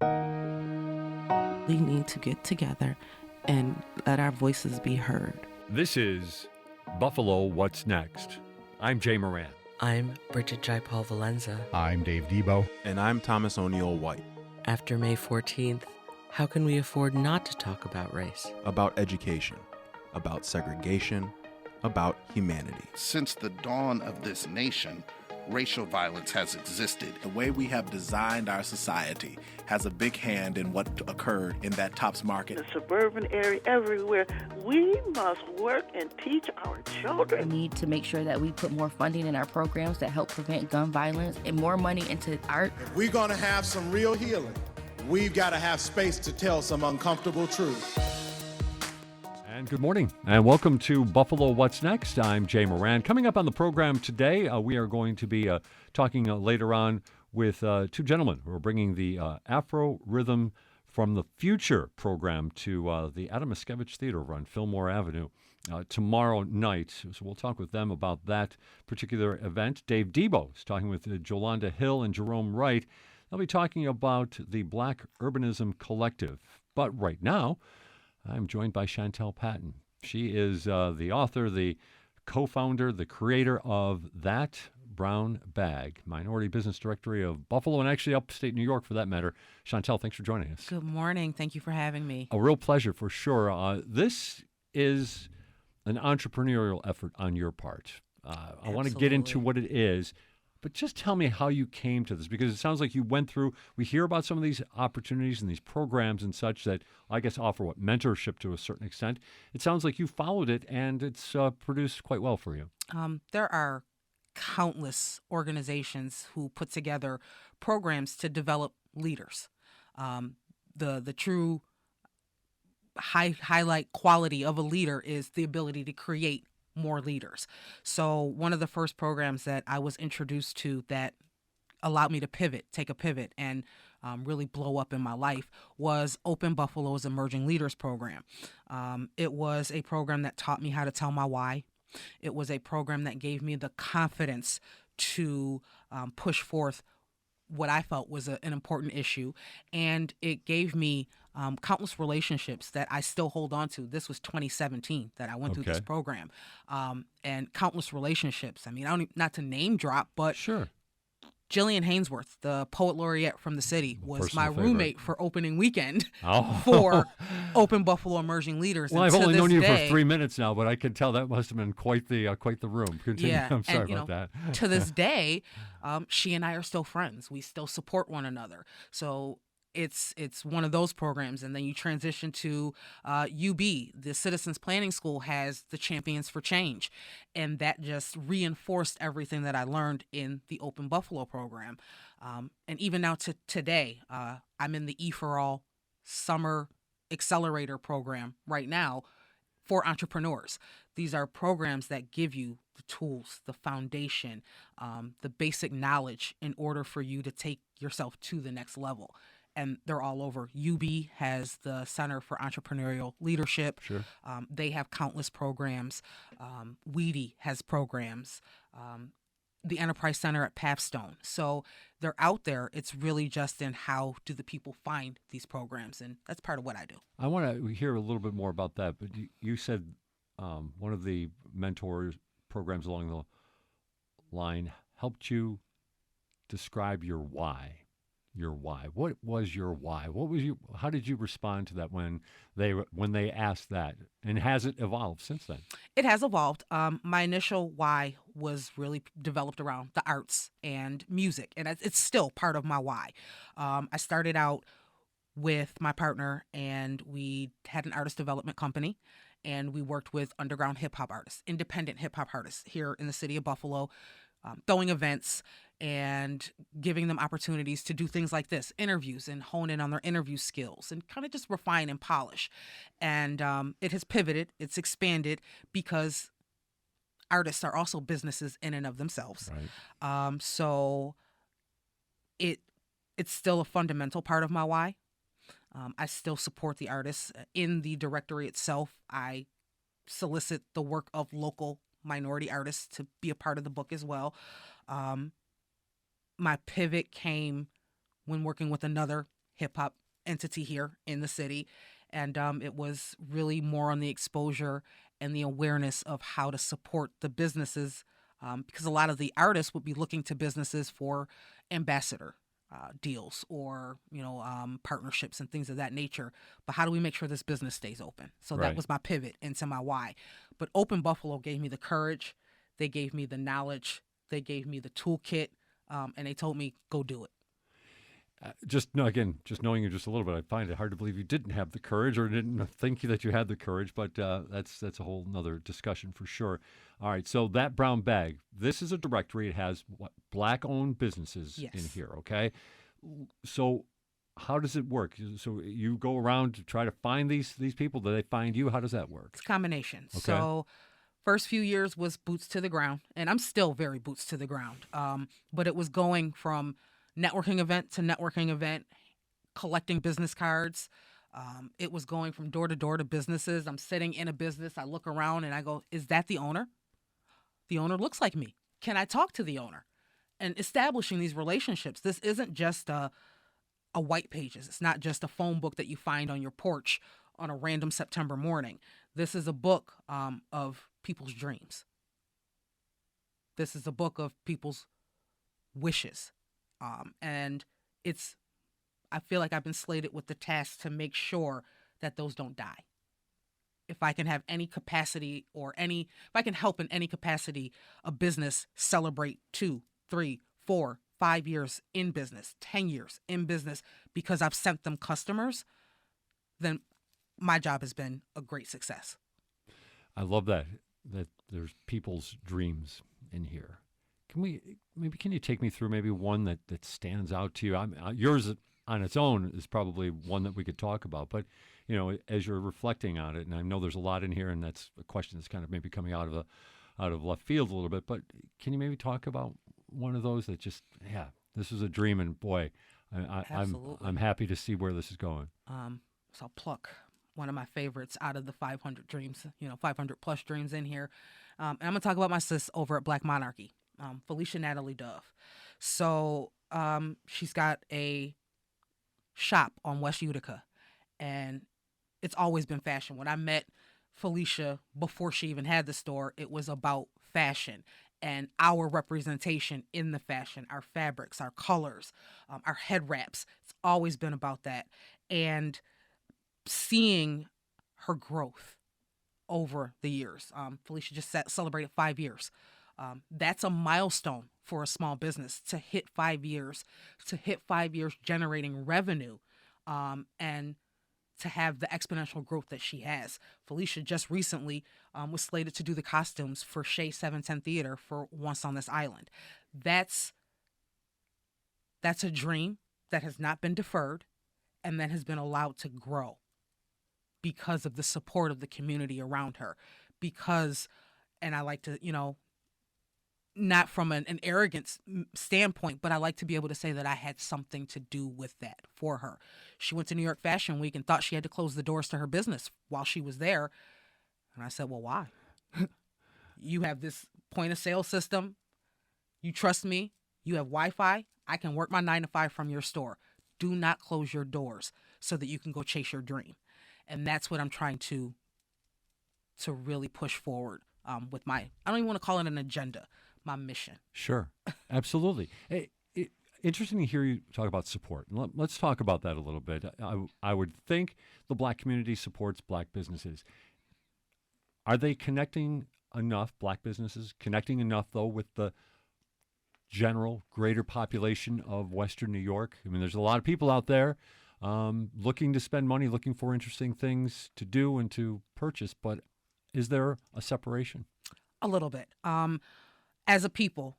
We need to get together and let our voices be heard. This is Buffalo What's Next. I'm Jay Moran. I'm Bridget Jaipal Valenza. I'm Dave Debo. And I'm Thomas O'Neill White. After May 14th, how can we afford not to talk about race? About education, about segregation, about humanity. Since the dawn of this nation, racial violence has existed. The way we have designed our society has a big hand in what occurred in that Tops Market. The suburban area, everywhere. We must work and teach our children. We need to make sure that we put more funding in our programs that help prevent gun violence and more money into art. If we're going to have some real healing, we've got to have space to tell some uncomfortable truths. And good morning, and welcome to Buffalo What's Next. I'm Jay Moran. Coming up on the program today, we are going to be talking later on with two gentlemen who are bringing the Afro-Rhythm from the Future program to the Adam Mickiewicz Theater on Fillmore Avenue tomorrow night. So we'll talk with them about that particular event. Dave Debo is talking with Jalonda Hill and Jerome Wright. They'll be talking about the Black Urbanism Collective. But right now, I'm joined by Shantelle Patton. She is the author, the co-founder, the creator of That Brown Bag, Minority Business Directory of Buffalo and actually upstate New York for that matter. Shantelle, thanks for joining us. Good morning. Thank you for having me. A real pleasure for sure. This is an entrepreneurial effort on your part. I want to get into what it is. But just tell me how you came to this, because it sounds like you went through, we hear about some of these opportunities and these programs and such that I guess offer mentorship to a certain extent. It sounds like you followed it and it's produced quite well for you. There are countless organizations who put together programs to develop leaders. The true highlight quality of a leader is the ability to create more leaders. So one of the first programs that I was introduced to that allowed me to take a pivot and really blow up in my life was Open Buffalo's Emerging Leaders Program. It was a program that taught me how to tell my why. It was a program that gave me the confidence to push forth what I felt was an important issue. And it gave me countless relationships that I still hold on to. This was 2017 that I went through this program. And countless relationships. I mean, not to name drop, but sure. Jillian Hainsworth, the poet laureate from the city, was my roommate for opening weekend Oh. for Open Buffalo Emerging Leaders. Well, and I've only known you for 3 minutes now, but I can tell that must have been quite the room. Continue. Yeah, I'm sorry and, about that. To this day, she and I are still friends. We still support one another. So it's one of those programs. And then you transition to UB. The Citizens Planning School has the Champions for Change. And that just reinforced everything that I learned in the Open Buffalo program. And even now to today, I'm in the E4All Summer Accelerator program right now for entrepreneurs. These are programs that give you the tools, the foundation, the basic knowledge in order for you to take yourself to the next level. And they're all over. UB has the Center for Entrepreneurial Leadership. Sure. They have countless programs. Weedy has programs. The Enterprise Center at Pathstone. So they're out there. It's really just in how do the people find these programs, and that's part of what I do. I want to hear a little bit more about that, but you said one of the mentor programs along the line helped you describe your why. Your why. What was your why? How did you respond to that when they asked that? And has it evolved since then? It has evolved. My initial why was really developed around the arts and music, and it's still part of my why. I started out with my partner, and we had an artist development company, and we worked with underground hip-hop artists, independent hip-hop artists here in the city of Buffalo, throwing events and giving them opportunities to do things like this, interviews, and hone in on their interview skills and kind of just refine and polish. And it has pivoted, it's expanded because artists are also businesses in and of themselves. Right. So it's still a fundamental part of my why. I still support the artists. In the directory itself, I solicit the work of local minority artists to be a part of the book as well. My pivot came when working with another hip hop entity here in the city. And it was really more on the exposure and the awareness of how to support the businesses, because a lot of the artists would be looking to businesses for ambassador deals or, partnerships and things of that nature. But how do we make sure this business stays open? So Right. that was my pivot into my why. But Open Buffalo gave me the courage. They gave me the knowledge. They gave me the toolkit. And they told me, go do it. Just knowing you just a little bit, I find it hard to believe you didn't have the courage or didn't think that you had the courage. But that's a whole nother discussion for sure. All right, so that brown bag. This is a directory. It has black-owned businesses in Yes. here. Okay, so how does it work? So you go around to try to find these people. Do they find you? How does that work? It's a combination. Okay. So first few years was boots to the ground, and I'm still very boots to the ground. But it was going from networking event to networking event, collecting business cards. It was going from door to door to businesses. I'm sitting in a business. I look around and I go, is that the owner? The owner looks like me. Can I talk to the owner? And establishing these relationships. This isn't just a white pages. It's not just a phone book that you find on your porch on a random September morning. This is a book of people's dreams. This is a book of people's wishes. And I feel like I've been slated with the task to make sure that those don't die. If I can have any capacity if I can help in any capacity a business celebrate 2, 3, 4, 5 years in business, 10 years in business because I've sent them customers, then my job has been a great success. I love that there's people's dreams in here. Can you take me through maybe one that stands out to you? Yours on its own is probably one that we could talk about, but as you're reflecting on it, and I know there's a lot in here, and that's a question that's kind of maybe coming out of left field a little bit, but can you maybe talk about one of those that just, this is a dream, and boy, I'm happy to see where this is going. So I'll pluck one of my favorites out of the 500 dreams, 500 plus dreams in here. And I'm gonna talk about my sis over at Black Monarchy. Felicia Natalie Dove. So she's got a shop on West Utica, and it's always been fashion. When I met Felicia before she even had the store, it was about fashion and our representation in the fashion, our fabrics, our colors, our head wraps. It's always been about that. And seeing her growth over the years. Felicia just celebrated 5 years. That's a milestone for a small business to hit 5 years, generating revenue, and to have the exponential growth that she has. Felicia just recently was slated to do the costumes for Shea 710 Theater for Once on This Island. That's a dream that has not been deferred and that has been allowed to grow because of the support of the community around her. And I like to, not from an arrogance standpoint, but I like to be able to say that I had something to do with that for her. She went to New York Fashion Week and thought she had to close the doors to her business while she was there. And I said, well, why? You have this point of sale system. You trust me. You have Wi-Fi. I can work my 9 to 5 from your store. Do not close your doors so that you can go chase your dream. And that's what I'm trying to really push forward with I don't even want to call it an agenda, my mission. Sure, absolutely. Interesting to hear you talk about support. Let's talk about that a little bit. I would think the Black community supports Black businesses. Are they connecting enough, Black businesses, connecting enough, though, with the general greater population of Western New York? I mean, there's a lot of people out there looking to spend money, looking for interesting things to do and to purchase, but is there a separation? A little bit. As a people,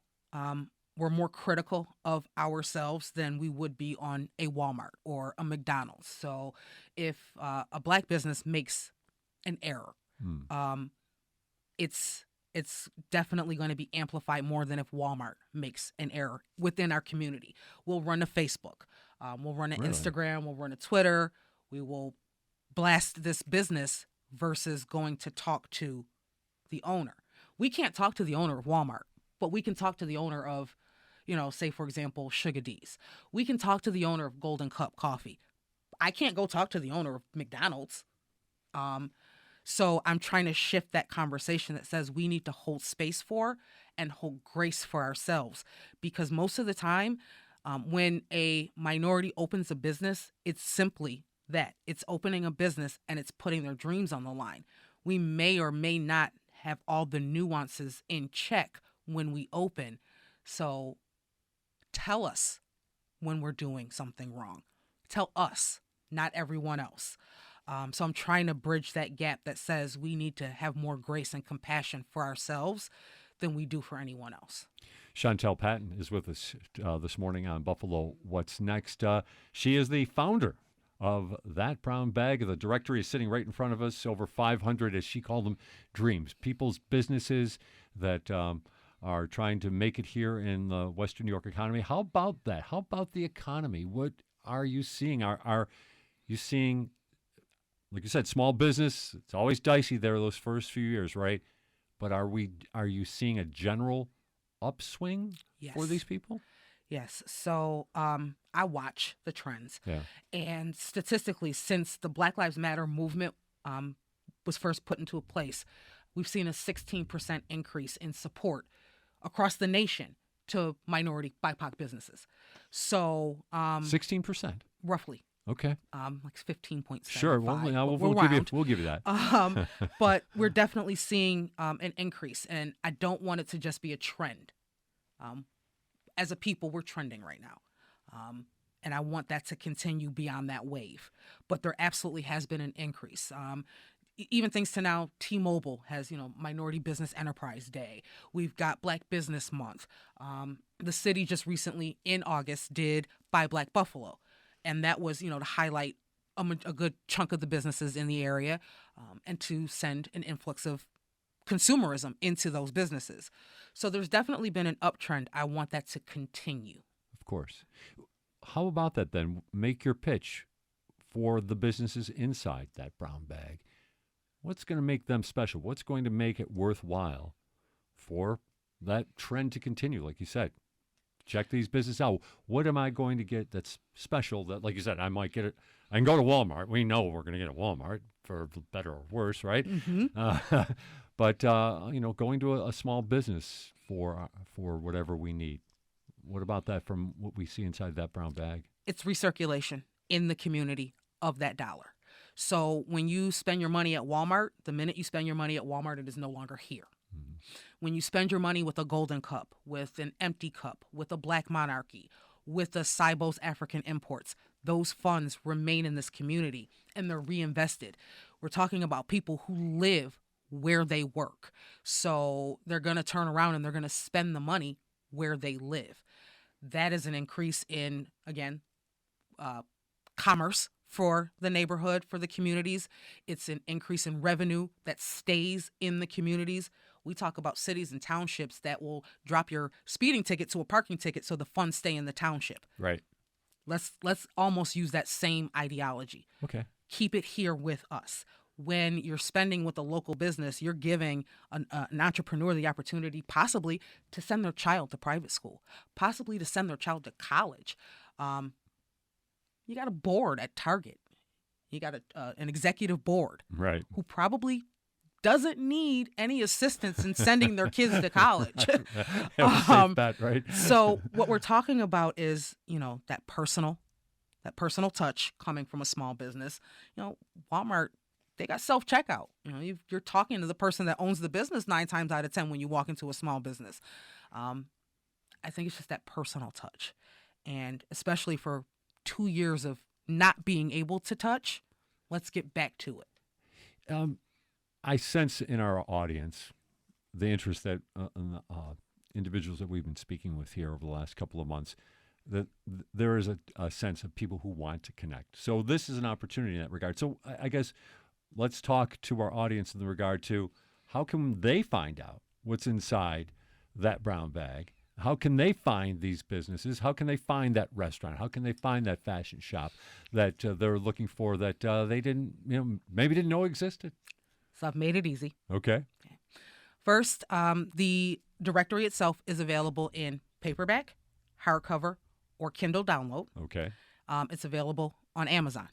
we're more critical of ourselves than we would be on a Walmart or a McDonald's. So if a Black business makes an error, it's definitely going to be amplified more than if Walmart makes an error within our community. We'll run a Facebook, we'll run an Instagram, we'll run a Twitter, we will blast this business versus going to talk to the owner. We can't talk to the owner of Walmart, but we can talk to the owner of, say, for example, Sugar D's. We can talk to the owner of Golden Cup Coffee, I can't go talk to the owner of McDonald's. So I'm trying to shift that conversation that says we need to hold space for and hold grace for ourselves, because most of the time when a minority opens a business, it's simply that. It's opening a business and it's putting their dreams on the line. We may or may not have all the nuances in check when we open. So tell us when we're doing something wrong. Tell us, not everyone else. So I'm trying to bridge that gap that says we need to have more grace and compassion for ourselves than we do for anyone else. Shantelle Patton is with us this morning on Buffalo What's Next. She is the founder of That Brown Bag. The directory is sitting right in front of us, over 500, as she called them, dreams, people's businesses that are trying to make it here in the Western New York economy. How about that? How about the economy? What are you seeing? Are you seeing, like you said, small business? It's always dicey there those first few years, right? But are you seeing a general upswing for these people? Yes. So I watch the trends. Yeah. And statistically, since the Black Lives Matter movement was first put into place, we've seen a 16% increase in support across the nation to minority BIPOC businesses. So 16%? Roughly. Okay. Like 15.75. Sure. Well, we'll give you that. But we're definitely seeing an increase, and I don't want it to just be a trend. As a people, we're trending right now. And I want that to continue beyond that wave. But there absolutely has been an increase. Even thanks to now, T-Mobile has, Minority Business Enterprise Day. We've got Black Business Month. The city just recently, in August, did Buy Black Buffalo. And that was, to highlight a good chunk of the businesses in the area and to send an influx of consumerism into those businesses. So there's definitely been an uptrend. I want that to continue. Of course. How about that then? Make your pitch for the businesses inside that brown bag. What's going to make them special? What's going to make it worthwhile for that trend to continue? Like you said, check these businesses out. What am I going to get that's special that, like you said, I might get it? I can go to Walmart. We know we're going to get at Walmart for better or worse, right? Mm-hmm. But going to a small business for whatever we need. What about that from what we see inside that brown bag? It's recirculation in the community of that dollar. So when you spend your money at Walmart, the minute you spend your money at Walmart, it is no longer here. Mm-hmm. When you spend your money with a golden cup, with an empty cup, with a Black Monarchy, with the Sibos African Imports, those funds remain in this community and they're reinvested. We're talking about people who live where they work. So they're going to turn around and they're going to spend the money where they live. That is an increase in, again, commerce for the neighborhood, for the communities. It's an increase in revenue that stays in the communities. We talk about cities and townships that will drop your speeding ticket to a parking ticket so the funds stay in the township. Right. Let's almost use that same ideology. Okay. Keep it here with us. When you're spending with a local business, you're giving an entrepreneur the opportunity possibly to send their child to private school, possibly to send their child to college. You got a board at Target. You got an executive board, right, who probably doesn't need any assistance in sending their kids to college. Right. So what we're talking about is, that personal touch coming from a small business. Walmart, they got self-checkout. You're talking to the person that owns the business 9 times out of 10 when you walk into a small business. I think it's just that personal touch. And especially for 2 years of not being able to touch, let's get back to it. I sense in our audience the interest that individuals that we've been speaking with here over the last couple of months, that there is a sense of people who want to connect. So this is an opportunity in that regard. So I guess let's talk to our audience in regard to how can they find out what's inside that brown bag? How can they find these businesses? How can they find that restaurant? How can they find that fashion shop that they're looking for that they didn't, maybe didn't know existed? So I've made it easy. Okay. First, the directory itself is available in paperback, hardcover, or Kindle download. Okay. It's available on Amazon.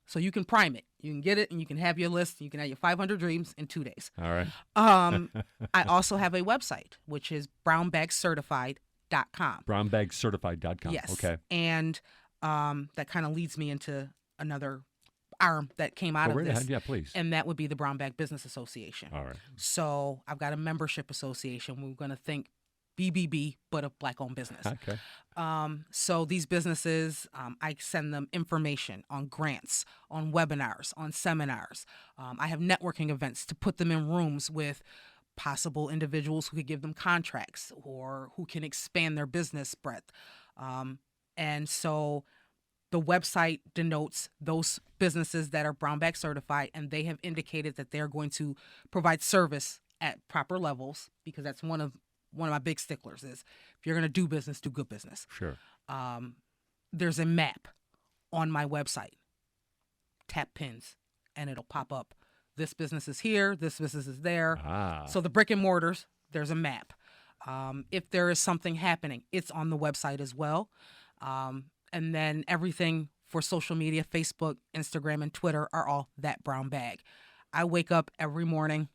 So you can prime it. You can get it and you can have your list. You can have your 500 dreams in 2 days. All right. I also have a website, which is brownbagcertified.com. Brownbagcertified.com. Yes. Okay. And that kind of leads me into another arm that came out Go of right this. ahead. Yeah, please. And that would be the Brown Bag Business Association. All right. So I've got a membership association. We're going to think BBB, but a Black-owned business. Okay. So these businesses, I send them information on grants, on webinars, on seminars. I have networking events to put them in rooms with possible individuals who could give them contracts or who can expand their business breadth. And so the website denotes those businesses that are brown bag certified, and they have indicated that they're going to provide service at proper levels, because that's one of my big sticklers is if you're going to do business, do good business. Sure. There's a map on my website. Tap pins and it'll pop up. This business is here. This business is there. So the brick and mortars, there's a map. If there is something happening, it's on the website as well. And then everything for social media, Facebook, Instagram, and Twitter are all that brown bag. I wake up every morning,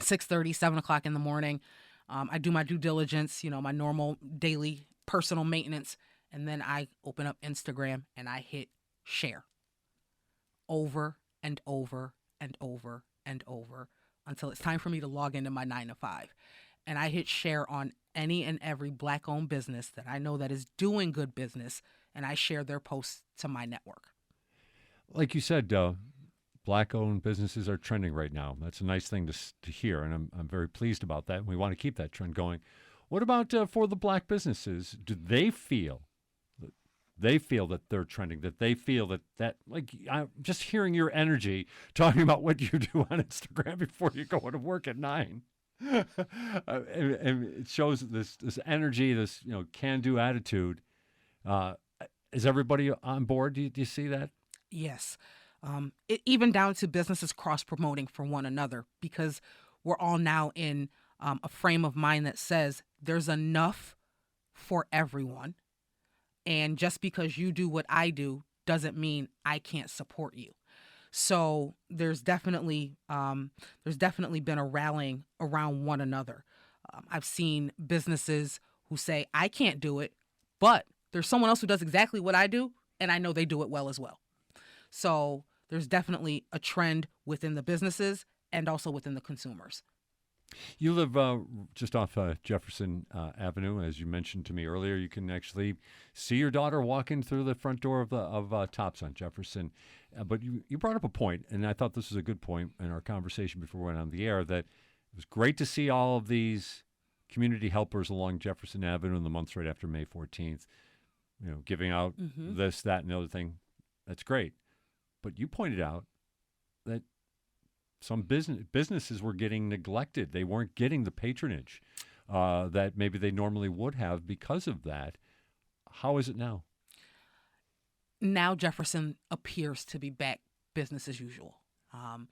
6:30, 7 o'clock in the morning. I do my due diligence, my normal daily personal maintenance, and then I open up Instagram and I hit share over and over and over and over until it's time for me to log into my 9 to 5. And I hit share on any and every Black-owned business that I know that is doing good business, and I share their posts to my network. Like you said, Black-owned businesses are trending right now. That's a nice thing to hear, and I'm very pleased about that. And we want to keep that trend going. What about for the Black businesses? Do they feel that they're trending? That they feel that like I'm just hearing your energy talking about what you do on Instagram before you go to work at 9. And it shows this energy, this can-do attitude. Is everybody on board? Do you see that? Yes. Even down to businesses cross-promoting for one another, because we're all now in a frame of mind that says there's enough for everyone. And just because you do what I do doesn't mean I can't support you. So there's definitely been a rallying around one another. I've seen businesses who say, I can't do it, but there's someone else who does exactly what I do, and I know they do it well as well. So there's definitely a trend within the businesses and also within the consumers. You live just off Jefferson Avenue, as you mentioned to me earlier. You can actually see your daughter walking through the front door of Tops on Jefferson. But you brought up a point, and I thought this was a good point in our conversation before we went on the air, that it was great to see all of these community helpers along Jefferson Avenue in the months right after May 14th, giving out this, that, and the other thing. That's great. But you pointed out that some businesses were getting neglected. They weren't getting the patronage that maybe they normally would have because of that. How is it now? Now Jefferson appears to be back business as usual. On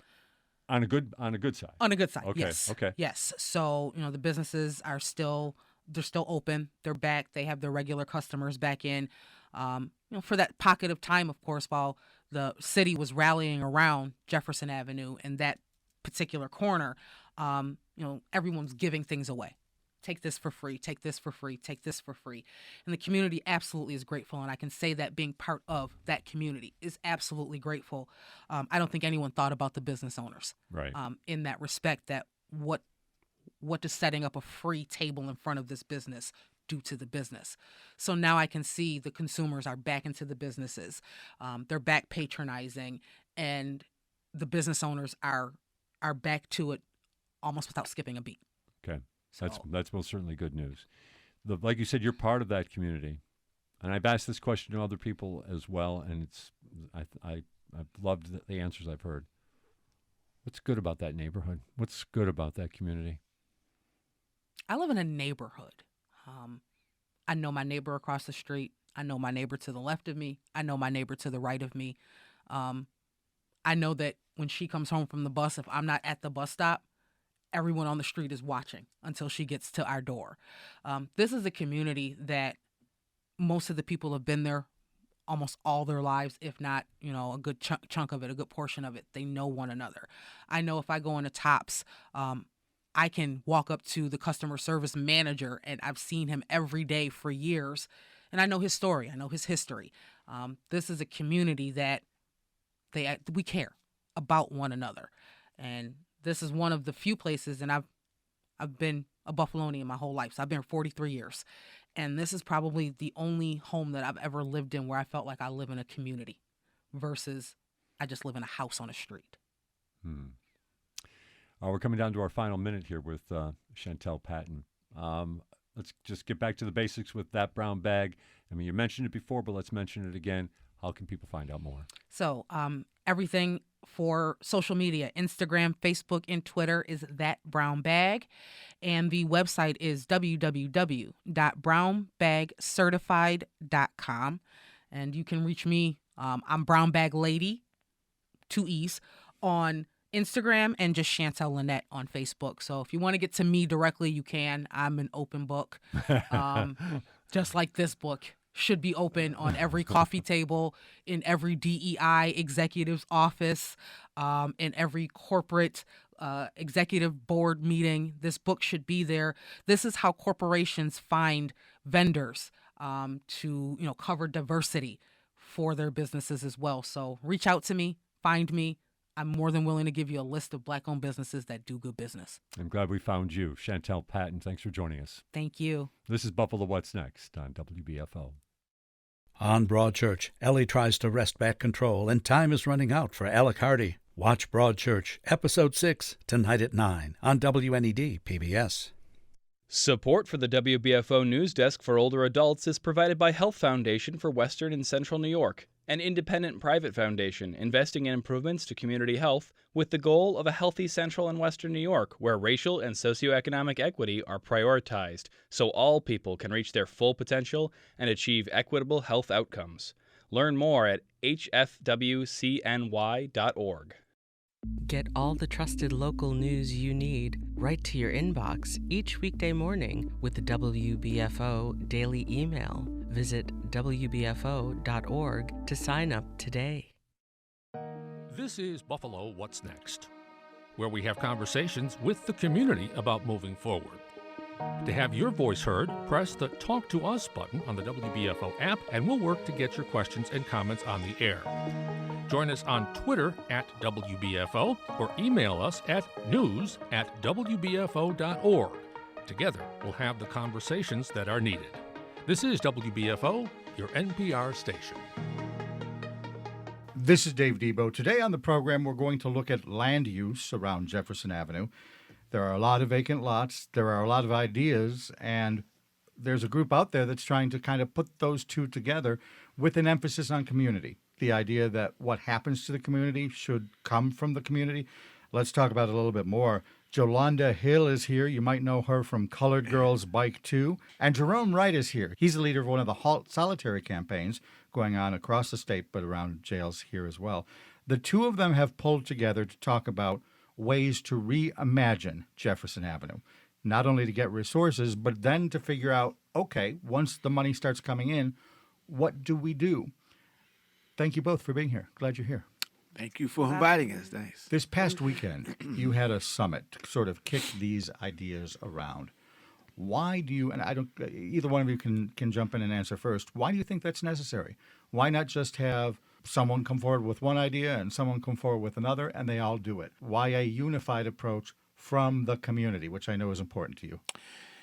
a good side. On a good side, okay. Yes. Okay. Yes. So, the businesses are still open. They're back. They have their regular customers back in. For that pocket of time, of course, while the city was rallying around Jefferson Avenue and that particular corner, everyone's giving things away. Take this for free, take this for free, take this for free. And the community absolutely is grateful. And I can say that being part of that community is absolutely grateful. I don't think anyone thought about the business owners right. In that respect, that what does setting up a free table in front of this business do to the business. So now I can see the consumers are back into the businesses. They're back patronizing, and the business owners are back to it almost without skipping a beat. Okay. So, that's most certainly good news. Like you said, you're part of that community, and I've asked this question to other people as well, and I've loved the answers I've heard. What's good about that neighborhood? What's good about that community? I live in a neighborhood. I know my neighbor across the street. I know my neighbor to the left of me. I know my neighbor to the right of me. I know that when she comes home from the bus, if I'm not at the bus stop, everyone on the street is watching until she gets to our door. This is a community that most of the people have been there almost all their lives, if not, a good chunk of it, a good portion of it. They know one another. I know if I go into Tops, I can walk up to the customer service manager, and I've seen him every day for years, and I know his story. I know his history. This is a community that we care about one another, and this is one of the few places. And I've been a Buffalonian my whole life, so I've been here 43 years, and this is probably the only home that I've ever lived in where I felt like I live in a community, versus I just live in a house on a street. We're coming down to our final minute here with Shantelle Patton. Let's just get back to the basics with That Brown Bag. I mean, you mentioned it before, but let's mention it again. How can people find out more? So everything for social media, Instagram, Facebook, and Twitter is That Brown Bag. And the website is www.brownbagcertified.com. And you can reach me. I'm Brown Bag Lady, 2 E's, on Instagram, and just Shantelle Lynette on Facebook. So if you want to get to me directly, you can. I'm an open book. Just like this book should be open on every coffee table, in every DEI executive's office, in every corporate executive board meeting. This book should be there. This is how corporations find vendors to cover diversity for their businesses as well. So reach out to me, find me. I'm more than willing to give you a list of Black-owned businesses that do good business. I'm glad we found you. Shantelle Patton, thanks for joining us. Thank you. This is Buffalo What's Next on WBFO. On Broadchurch, Ellie tries to wrest back control, and time is running out for Alec Hardy. Watch Broadchurch, Episode 6, tonight at 9 on WNED PBS. Support for the WBFO News Desk for Older Adults is provided by Health Foundation for Western and Central New York, an independent private foundation investing in improvements to community health with the goal of a healthy Central and Western New York where racial and socioeconomic equity are prioritized so all people can reach their full potential and achieve equitable health outcomes. Learn more at hfwcny.org. Get all the trusted local news you need right to your inbox each weekday morning with the WBFO Daily Email. Visit WBFO.org to sign up today. This is Buffalo What's Next, where we have conversations with the community about moving forward. To have your voice heard, press the Talk to Us button on the WBFO app, and we'll work to get your questions and comments on the air. Join us on Twitter at WBFO or email us at news@WBFO.org. Together, we'll have the conversations that are needed. This is WBFO, your NPR station. This is Dave Debo. Today on the program, we're going to look at land use around Jefferson Avenue. There are a lot of vacant lots. There are a lot of ideas, and there's a group out there that's trying to kind of put those two together with an emphasis on community. The idea that what happens to the community should come from the community. Let's talk about it a little bit more. Jalonda Hill is here. You might know her from Colored Girls Bike 2. And Jerome Wright is here. He's the leader of one of the HaltSolitary campaigns going on across the state, but around jails here as well. The two of them have pulled together to talk about ways to reimagine Jefferson Avenue, not only to get resources, but then to figure out, okay, once the money starts coming in, what do we do? Thank you both for being here. Glad you're here. Thank you for inviting us. Thanks. This past weekend, you had a summit to sort of kick these ideas around. Why do you, and I don't, either one of you can jump in and answer first, why do you think that's necessary? Why not just have someone come forward with one idea and someone come forward with another, and they all do it? Why a unified approach from the community, which I know is important to you?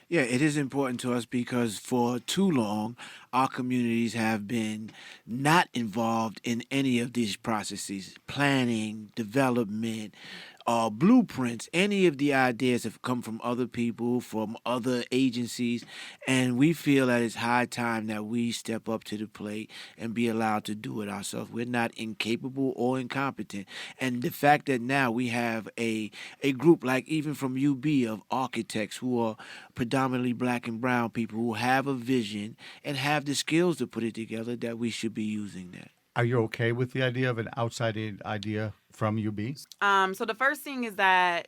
Yeah, it is important to us because for too long, our communities have been not involved in any of these processes, planning, development, blueprints. Any of the ideas have come from other people, from other agencies, and we feel that it's high time that we step up to the plate and be allowed to do it ourselves. We're not incapable or incompetent. And the fact that now we have a group like even from UB of architects who are predominantly black and brown people who have a vision and have the skills to put it together, that we should be using that. Are you okay with the idea of an outside idea from UB? So the first thing is that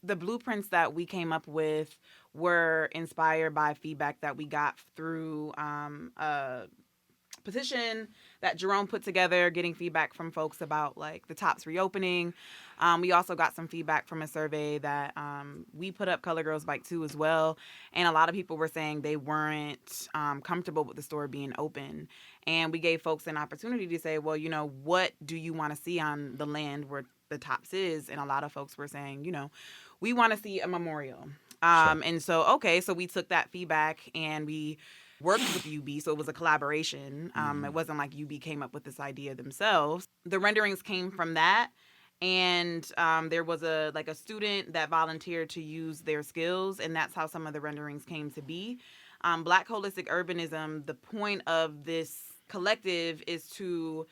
the blueprints that we came up with were inspired by feedback that we got through petition that Jerome put together, getting feedback from folks about like the Tops reopening. We also got some feedback from a survey that we put up, Color Girls Bike 2 as well. And a lot of people were saying they weren't comfortable with the store being open. And we gave folks an opportunity to say, well, what do you want to see on the land where the Tops is? And a lot of folks were saying, we want to see a memorial. And so we took that feedback and we worked with UB, so it was a collaboration. It wasn't like UB came up with this idea themselves. The renderings came from that, and there was a student that volunteered to use their skills, and that's how some of the renderings came to be. Black Holistic Urbanism, the point of this collective is to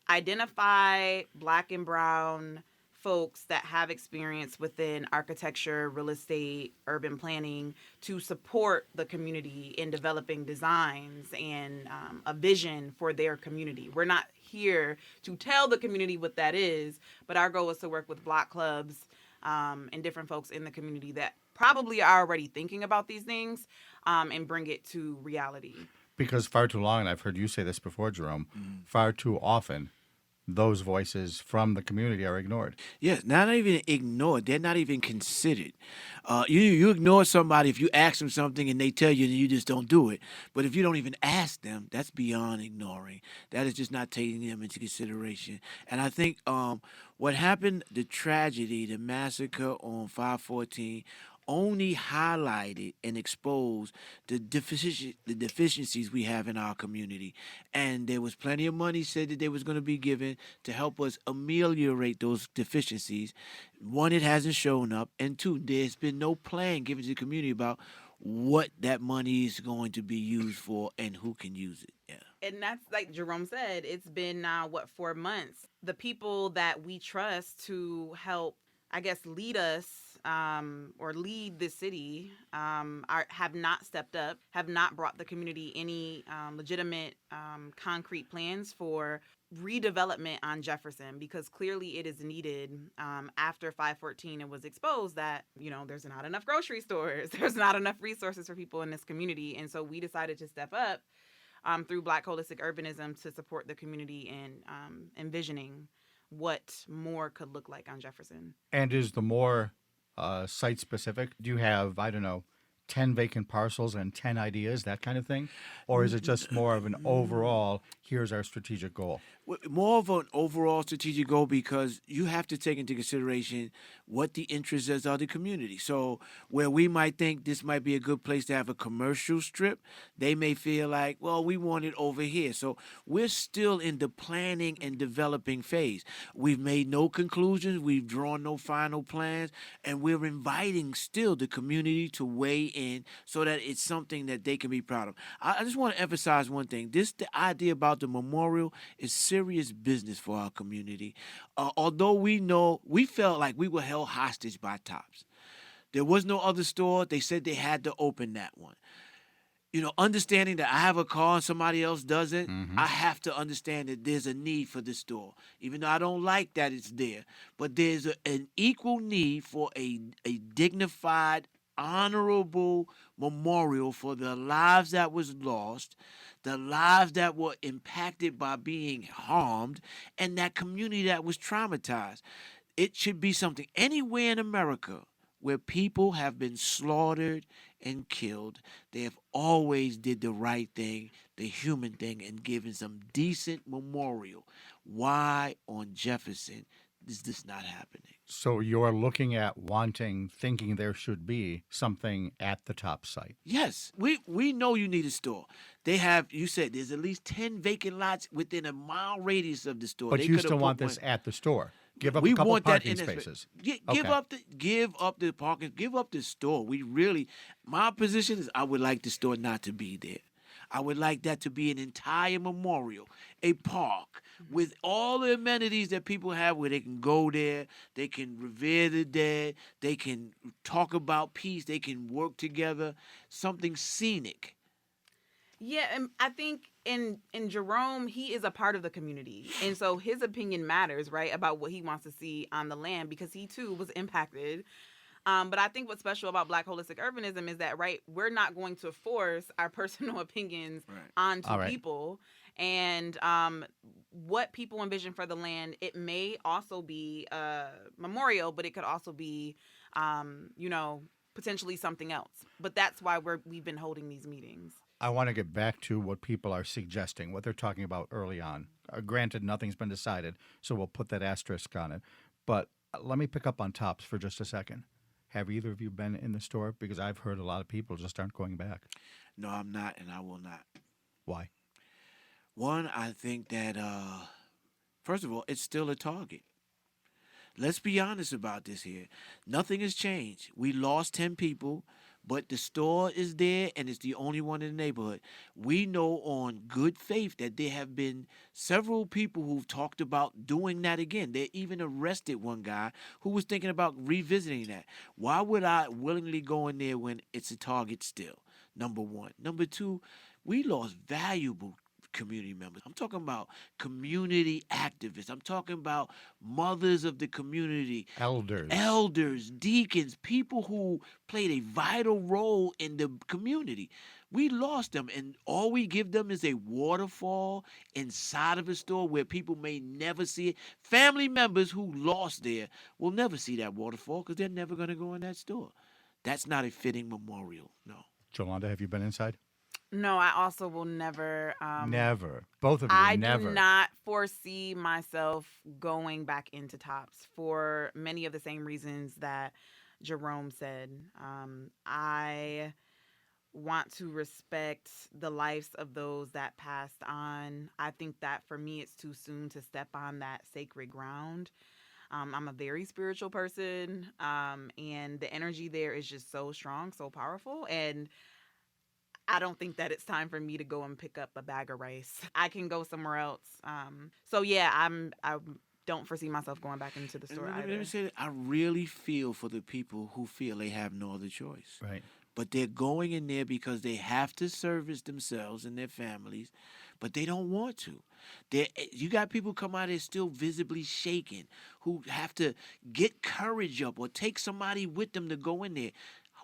identify Black and Brown folks that have experience within architecture, real estate, urban planning to support the community in developing designs and a vision for their community. We're not here to tell the community what that is, but our goal is to work with Block clubs and different folks in the community that probably are already thinking about these things and bring it to reality. Because far too long, and I've heard you say this before, Jerome, far too often, those voices from the community are ignored. Yes, not even ignored. They're not even considered. You ignore somebody if you ask them something and they tell you and you just don't do it. But if you don't even ask them, that's beyond ignoring. That is just not taking them into consideration. And I think what happened, the tragedy, the massacre on 5/14, only highlighted and exposed the deficiencies we have in our community. And there was plenty of money said that there was going to be given to help us ameliorate those deficiencies. One, it hasn't shown up. And two, there's been no plan given to the community about what that money is going to be used for and who can use it. Yeah. And that's like Jerome said, it's been now, 4 months. The people that we trust to help, I guess, lead us or lead the city have not stepped up, have not brought the community any legitimate concrete plans for redevelopment on Jefferson, because clearly it is needed. After 5/14, it was exposed that, there's not enough grocery stores, there's not enough resources for people in this community. And so we decided to step up through Black Holistic Urbanism to support the community in envisioning what more could look like on Jefferson. And is the more site-specific? Do you have, 10 vacant parcels and 10 ideas, that kind of thing? Or is it just more of an overall, here's our strategic goal? More of an overall strategic goal, because you have to take into consideration what the interests is of the community. So where we might think this might be a good place to have a commercial strip, they may feel like, well, we want it over here. So we're still in the planning and developing phase. We've made no conclusions. We've drawn no final plans. And we're inviting still the community to weigh in so that it's something that they can be proud of. I just want to emphasize one thing. The idea about the memorial is serious business for our community. Although we felt like we were held hostage by Tops. There was no other store. They said they had to open that one. Understanding that I have a car and somebody else doesn't, I have to understand that there's a need for the store. Even though I don't like that it's there. But there's an equal need for a dignified, honorable memorial for the lives that was lost, the lives that were impacted by being harmed, and that community that was traumatized. It should be something anywhere in America where people have been slaughtered and killed. They have always did the right thing, the human thing, and given some decent memorial. Why on Jefferson is this not happening? So you're looking at thinking there should be something at the Top site. Yes, we know you need a store. You said there's at least 10 vacant lots within a mile radius of the store. But you still want this at the store. Give up a couple parking spaces. Give up the parking, give up the store. My position is I would like the store not to be there. I would like that to be an entire memorial, a park with all the amenities that people have where they can go there, they can revere the dead, they can talk about peace, they can work together, something scenic. Yeah, and I think in Jerome, he is a part of the community. And so his opinion matters, right, about what he wants to see on the land, because he too was impacted. But I think what's special about Black Holistic Urbanism is that, right, we're not going to force our personal opinions onto people. And what people envision for the land, it may also be a memorial, but it could also be, potentially something else. But that's why we've been holding these meetings. I want to get back to what people are suggesting, what they're talking about early on. Granted, nothing's been decided, so we'll put that asterisk on it. But let me pick up on Tops for just a second. Have either of you been in the store? Because I've heard a lot of people just aren't going back. No, I'm not, and I will not. Why? One, I think that, first of all, it's still a Target. Let's be honest about this here. Nothing has changed. We lost 10 people, but the store is there, and it's the only one in the neighborhood. We know on good faith that there have been several people who've talked about doing that again. They even arrested one guy who was thinking about revisiting that. Why would I willingly go in there when it's a Target still? Number one. Number two, we lost valuable community members. I'm talking about community activists. I'm talking about mothers of the community. Elders, deacons, people who played a vital role in the community. We lost them, and all we give them is a waterfall inside of a store where people may never see it. Family members who lost there will never see that waterfall because they're never going to go in that store. That's not a fitting memorial, no. Jolanda, have you been inside? No, I also will never. Never. Both of you, never. I do not foresee myself going back into Tops for many of the same reasons that Jerome said. I want to respect the lives of those that passed on. I think that for me, it's too soon to step on that sacred ground. I'm a very spiritual person, and the energy there is just so strong, so powerful, and I don't think that it's time for me to go and pick up a bag of rice. I can go somewhere else. I don't foresee myself going back into the store either. Let me say that I really feel for the people who feel they have no other choice. Right. But they're going in there because they have to service themselves and their families, but they don't want to. You got people come out there still visibly shaking who have to get courage up or take somebody with them to go in there.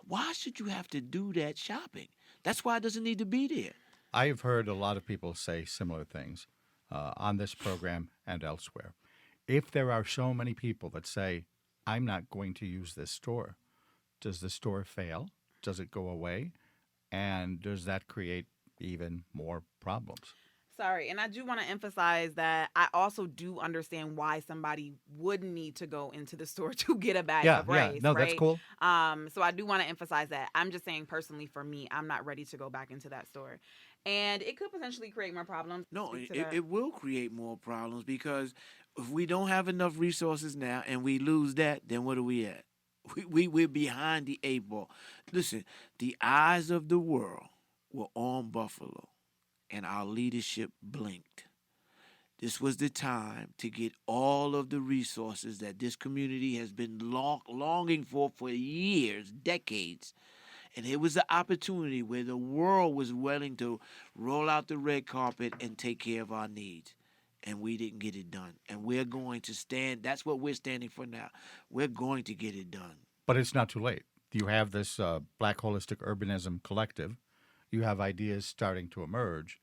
Why should you have to do that shopping? That's why it doesn't need to be there. I've heard a lot of people say similar things on this program and elsewhere. If there are so many people that say, I'm not going to use this store, does the store fail? Does it go away? And does that create even more problems? Sorry, and I do want to emphasize that I also do understand why somebody would need to go into the store to get a bag of rice. No, right? that's cool. So I do want to emphasize that. I'm just saying personally for me, I'm not ready to go back into that store. And it could potentially create more problems. No, it will create more problems because if we don't have enough resources now and we lose that, then what are we at? We're behind the 8 ball. Listen, the eyes of the world were on Buffalo, and our leadership blinked. This was the time to get all of the resources that this community has been longing for years, decades. And it was the opportunity where the world was willing to roll out the red carpet and take care of our needs. And we didn't get it done. And we're going to stand. That's what we're standing for now. We're going to get it done. But it's not too late. You have this Black Holistic Urbanism Collective. You have ideas starting to emerge.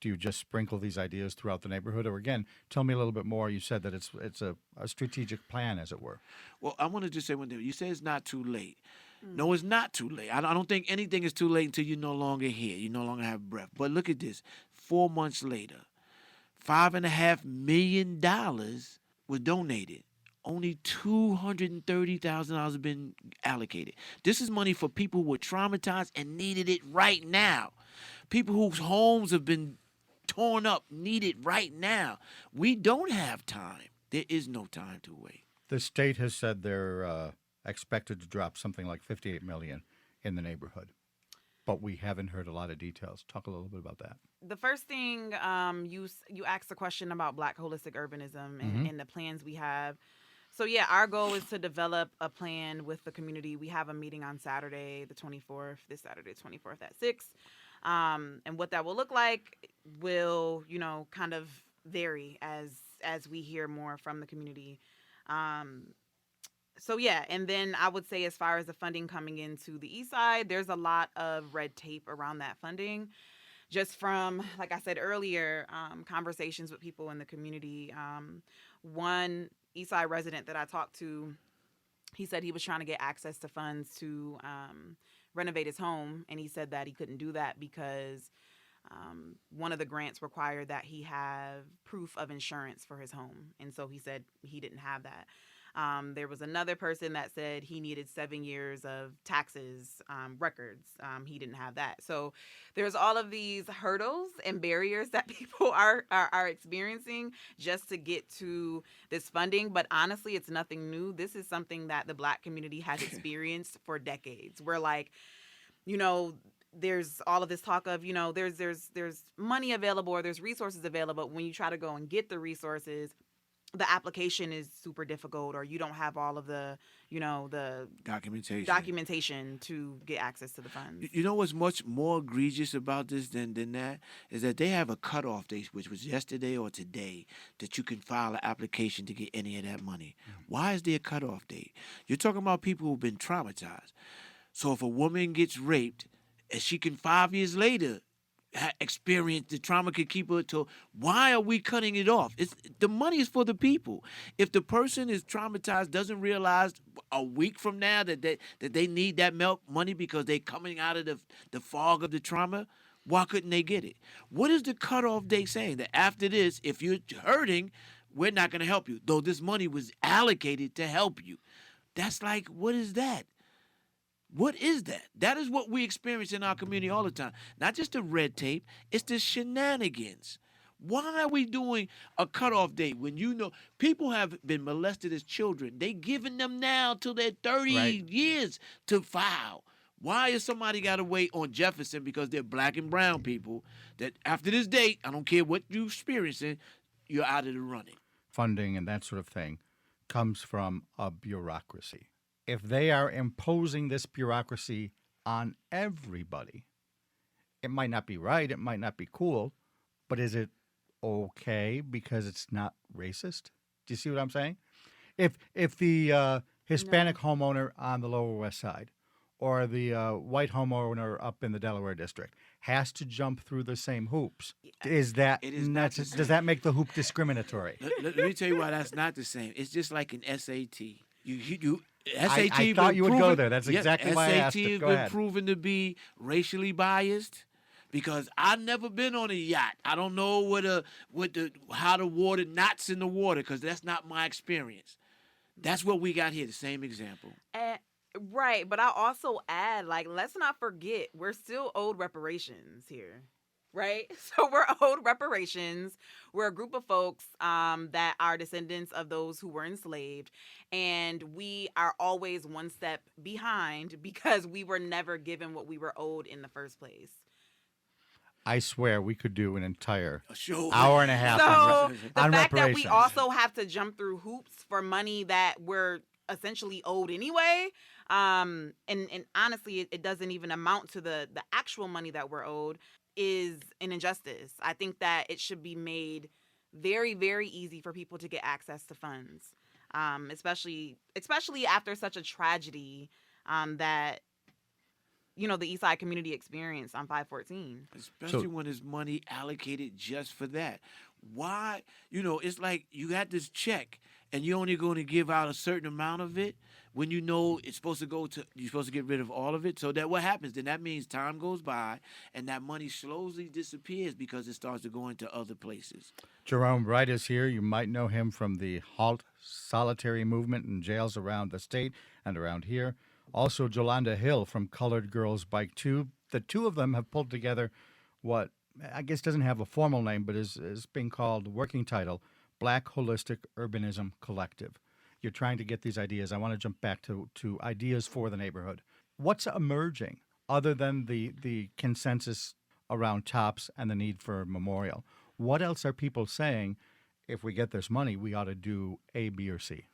Do you just sprinkle these ideas throughout the neighborhood? Or again, tell me a little bit more. You said that it's a strategic plan, as it were. Well, I want to just say one thing. You say it's not too late. No, it's not too late. I don't think anything is too late until you're no longer here. You no longer have breath. But look at this. 4 months later, $5.5 million was donated. Only $230,000 have been allocated. This is money for people who were traumatized and needed it right now. People whose homes have been torn up need it right now. We don't have time. There is no time to wait. The state has said they're expected to drop something like $58 million in the neighborhood. But we haven't heard a lot of details. Talk a little bit about that. The first thing, you asked a question about Black Holistic Urbanism and the plans we have. So, yeah, our goal is to develop a plan with the community. We have a meeting on Saturday, the 24th, this Saturday, 24th at 6. And what that will look like will, kind of vary as we hear more from the community. So, yeah, and then I would say as far as the funding coming into the east side, there's a lot of red tape around that funding. just from, like I said earlier, conversations with people in the community. One Eastside resident that I talked to, he said he was trying to get access to funds to renovate his home, and he said that he couldn't do that because one of the grants required that he have proof of insurance for his home, and so he said he didn't have that. There was another person that said he needed 7 years of taxes records. He didn't have that. So there's all of these hurdles and barriers that people are experiencing just to get to this funding. But honestly, it's nothing new. This is something that the Black community has experienced for decades. We're like, there's all of this talk of, there's money available or there's resources available. But when you try to go and get the resources, the application is super difficult, or you don't have all of the, the documentation to get access to the funds. You know what's much more egregious about this than that is that they have a cutoff date, which was yesterday or today, that you can file an application to get any of that money. Why is there a cutoff date? You're talking about people who've been traumatized. So if a woman gets raped, and she can 5 years later experience the trauma, could keep her to, why are we cutting it off? The money is for the people. If the person is traumatized, doesn't realize a week from now that they need that money because they're coming out of the fog of the trauma, why couldn't they get it? What is the cutoff date saying? That after this, if you're hurting, we're not going to help you, though this money was allocated to help you. That's like, what is that? What is that? That is what we experience in our community all the time. Not just the red tape, it's the shenanigans. Why are we doing a cutoff date when people have been molested as children? They giving them now till they're 30 years to file. Why is somebody got to wait on Jefferson because they're Black and brown people that after this date, I don't care what you're experiencing, you're out of the running? Funding and that sort of thing comes from a bureaucracy. If they are imposing this bureaucracy on everybody, it might not be right, it might not be cool, but is it okay because it's not racist? Do you see what I'm saying? If the Hispanic homeowner on the Lower West Side or the white homeowner up in the Delaware District has to jump through the same hoops, does that make the hoop discriminatory? Let me tell you why that's not the same. It's just like an SAT. I thought you would go there. That's exactly why I asked it. Go ahead. SAT has been proven to be racially biased because I've never been on a yacht. I don't know how the water knots in the water because that's not my experience. That's what we got here, the same example. Right, but I'll also add, let's not forget, we're still owed reparations here. Right? So we're owed reparations. We're a group of folks that are descendants of those who were enslaved. And we are always one step behind because we were never given what we were owed in the first place. I swear we could do an entire hour and a half on reparations. The fact that we also have to jump through hoops for money that we're essentially owed anyway, and honestly, it doesn't even amount to the actual money that we're owed, is an injustice. I think that it should be made very, very easy for people to get access to funds, especially after such a tragedy that the Eastside community experienced on 514. Especially when there's money allocated just for that. Why? It's like you got this check and you're only going to give out a certain amount of it when it's supposed to you're supposed to get rid of all of it. So that what happens? Then that means time goes by and that money slowly disappears because it starts to go into other places. Jerome Wright is here. You might know him from the HaltSolitary movement in jails around the state and around here. Also, Jalonda Hill from Colored Girls Bike Too. The two of them have pulled together what I guess doesn't have a formal name, but is being called, working title, Black Holistic Urbanism Collective. You're trying to get these ideas. I want to jump back to ideas for the neighborhood. What's emerging other than the consensus around TOPS and the need for a memorial? What else are people saying, if we get this money, we ought to do A, B, or C?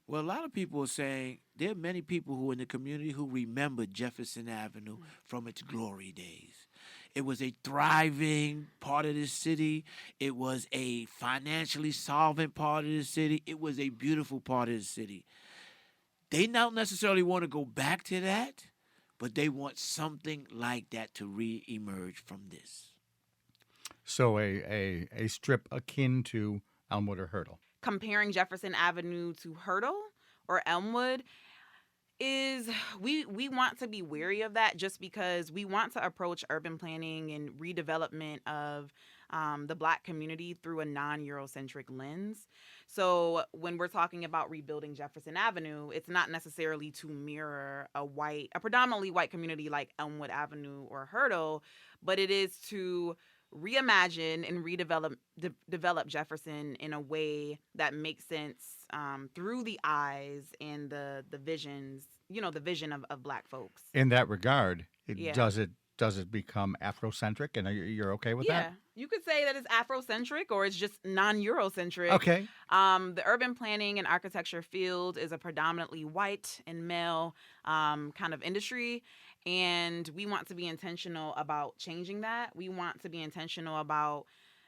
Well, a lot of people are saying there are many people who in the community who remember Jefferson Avenue from its glory days. It was a thriving part of the city. It was a financially solvent part of the city. It was a beautiful part of the city. They don't necessarily want to go back to that, but they want something like that to re-emerge from this. So a strip akin to Elmwood or Hurdle. Comparing Jefferson Avenue to Hurdle or Elmwood is we want to be wary of that, just because we want to approach urban planning and redevelopment of the Black community through a non-Eurocentric lens. So when we're talking about rebuilding Jefferson Avenue, it's not necessarily to mirror a predominantly white community like Elmwood Avenue or Hurdle, but it is to reimagine and develop Jefferson in a way that makes sense through the eyes and the visions, the vision of Black folks. In that regard, Yeah. does it become Afrocentric, and you're okay with that? Yeah, you could say that it's Afrocentric or it's just non-Eurocentric. Okay. The urban planning and architecture field is a predominantly white and male kind of industry, and we want to be intentional about changing that. We want to be intentional about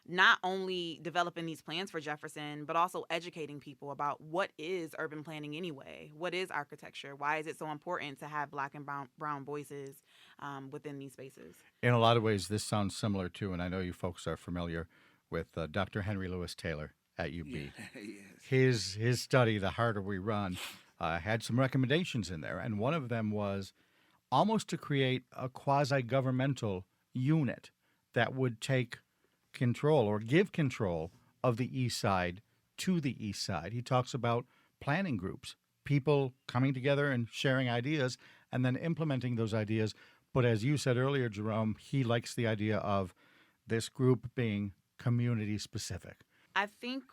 not only developing these plans for Jefferson, but also educating people about what is urban planning anyway? What is architecture? Why is it so important to have Black and brown voices within these spaces? In a lot of ways, this sounds similar to, and I know you folks are familiar with Dr. Henry Louis Taylor at UB. Yes. His study, The Harder We Run, had some recommendations in there, and one of them was almost to create a quasi-governmental unit that would take control or give control of the East Side to the East Side. He talks about planning groups, people coming together and sharing ideas and then implementing those ideas. But as you said earlier, Jerome, he likes the idea of this group being community specific. I think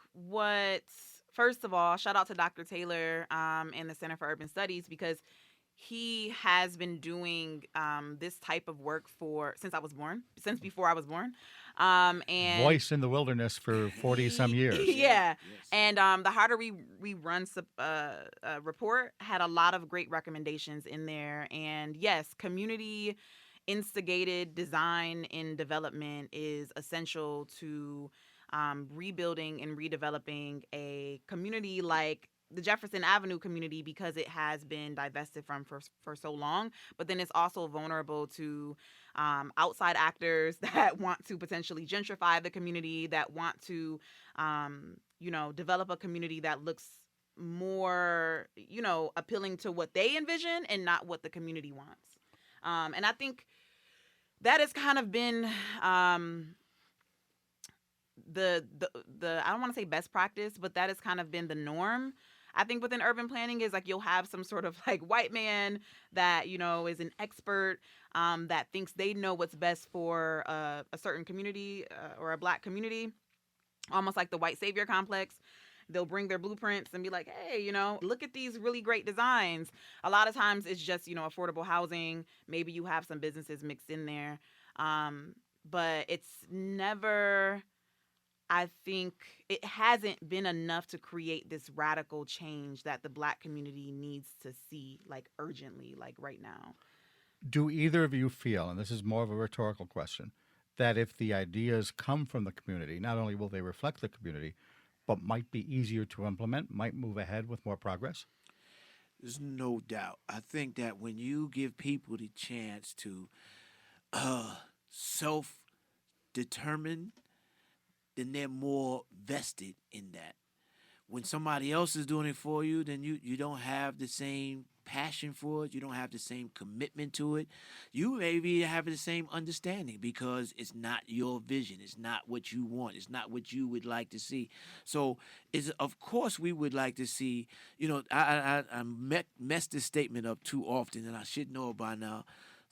first of all, shout out to Dr. Taylor and the Center for Urban Studies, because he has been doing this type of work since before I was born. And Voice in the Wilderness for 40-some years. Yeah. Yes. And the Harder We Run report had a lot of great recommendations in there. And yes, community instigated design and development is essential to rebuilding and redeveloping a community like the Jefferson Avenue community, because it has been divested from for so long, but then it's also vulnerable to outside actors that want to potentially gentrify the community, that want to, develop a community that looks more, appealing to what they envision and not what the community wants. And I think that has kind of been the I don't want to say best practice, but that has kind of been the norm. I think within urban planning is like you'll have some sort of like white man that, is an expert that thinks they know what's best for a certain community or a Black community, almost like the white savior complex. They'll bring their blueprints and be like, hey, look at these really great designs. A lot of times it's just, affordable housing. Maybe you have some businesses mixed in there. But it's never... I think it hasn't been enough to create this radical change that the Black community needs to see, like urgently, like right now. Do either of you feel, and this is more of a rhetorical question, that if the ideas come from the community, not only will they reflect the community, but might be easier to implement, might move ahead with more progress? There's no doubt. I think that when you give people the chance to self-determine, then they're more vested in that. When somebody else is doing it for you, then you don't have the same passion for it. You don't have the same commitment to it. You maybe have the same understanding because it's not your vision. It's not what you want. It's not what you would like to see. So, of course, we would like to see, I mess this statement up too often, and I should know it by now.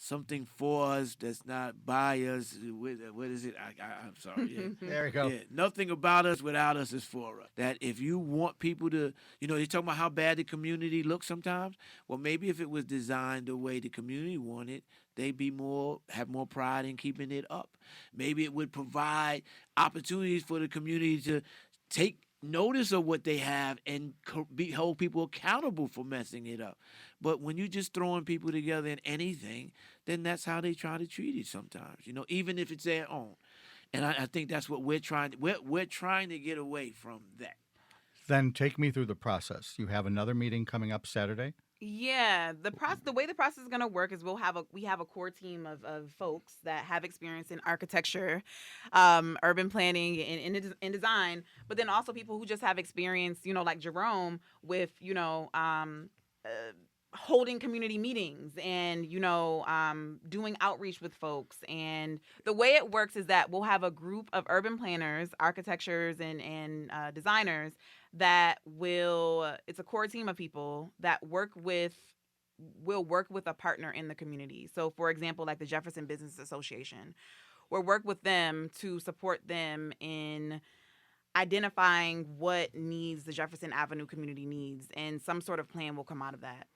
Something for us that's not by us. What is it? I'm sorry. Yeah. There we go. Yeah. Nothing about us without us is for us. That if you want people to, you're talking about how bad the community looks sometimes. Well, maybe if it was designed the way the community wanted, they'd have more pride in keeping it up. Maybe it would provide opportunities for the community to take notice of what they have and hold people accountable for messing it up. But when you're just throwing people together in anything, then that's how they try to treat it sometimes, even if it's their own. And I think that's what we're trying to get away from that. Then take me through the process. You have another meeting coming up Saturday? Yeah, the way the process is going to work is we have a core team of folks that have experience in architecture, urban planning, and in design, but then also people who just have experience, like Jerome, with uh, holding community meetings and doing outreach with folks. And the way it works is that we'll have a group of urban planners, architectures, and designers that it's a core team of people that will work with a partner in the community. So for example, like the Jefferson Business Association, we'll work with them to support them in identifying what needs the Jefferson Avenue community needs, and some sort of plan will come out of that.